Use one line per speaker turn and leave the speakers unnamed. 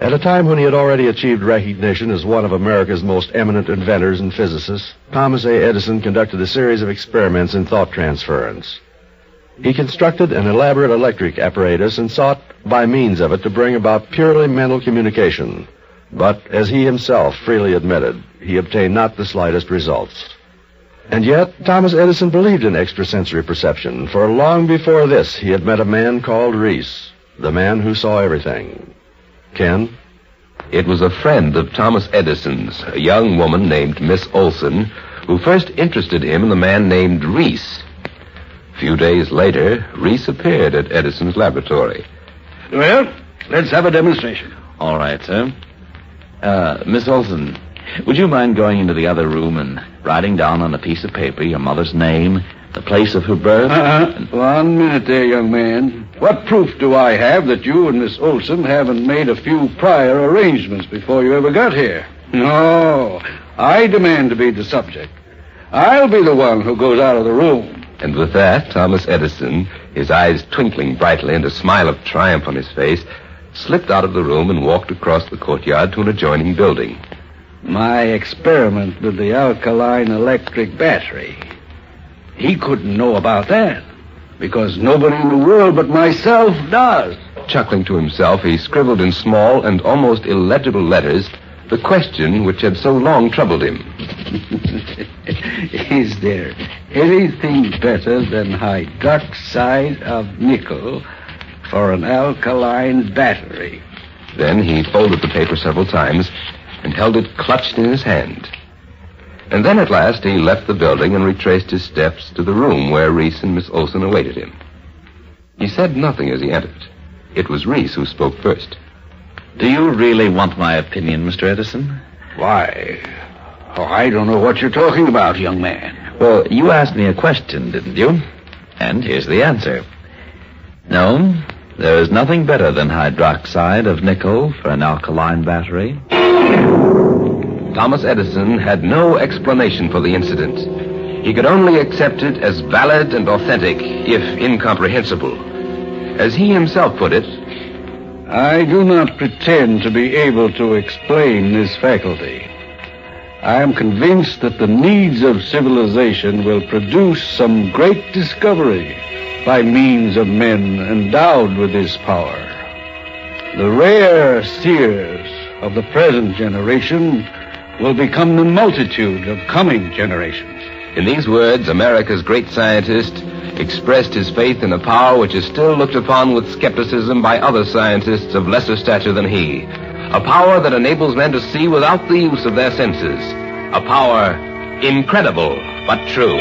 At a time when he had already achieved recognition as one of America's most eminent inventors and physicists, Thomas A. Edison conducted a series of experiments in thought transference. He constructed an elaborate electric apparatus and sought, by means of it, to bring about purely mental communication. But, as he himself freely admitted, he obtained not the slightest results. And yet, Thomas Edison believed in extrasensory perception, for long before this he had met a man called Reese, the man who saw everything. Ken?
It was a friend of Thomas Edison's, a young woman named Miss Olson, who first interested him in the man named Reese. A few days later, Reese appeared at Edison's laboratory.
Well, let's have a demonstration.
All right, sir. Miss Olson, would you mind going into the other room and writing down on a piece of paper your mother's name, the place of her birth?
1 minute there, young man. What proof do I have that you and Miss Olson haven't made a few prior arrangements before you ever got here? No, I demand to be the subject. I'll be the one who goes out of the room.
And with that, Thomas Edison, his eyes twinkling brightly and a smile of triumph on his face, slipped out of the room and walked across the courtyard to an adjoining building.
My experiment with the alkaline electric battery. He couldn't know about that, because nobody in the world but myself does.
Chuckling to himself, he scribbled in small and almost illegible letters the question which had so long troubled him.
Is there anything better than hydroxide of nickel for an alkaline battery?
Then he folded the paper several times and held it clutched in his hand. And then at last he left the building and retraced his steps to the room where Reese and Miss Olson awaited him. He said nothing as he entered. It was Reese who spoke first.
Do you really want my opinion, Mr. Edison?
Why? Oh, I don't know what you're talking about, young man.
Well, you asked me a question, didn't you? And here's the answer. No, there is nothing better than hydroxide of nickel for an alkaline battery.
Thomas Edison had no explanation for the incident. He could only accept it as valid and authentic, if incomprehensible. As he himself put it,
I do not pretend to be able to explain this faculty. I am convinced that the needs of civilization will produce some great discovery by means of men endowed with this power. The rare seers of the present generation will become the multitude of coming generations.
In these words, America's great scientist expressed his faith in a power which is still looked upon with skepticism by other scientists of lesser stature than he. A power that enables men to see without the use of their senses. A power incredible but true.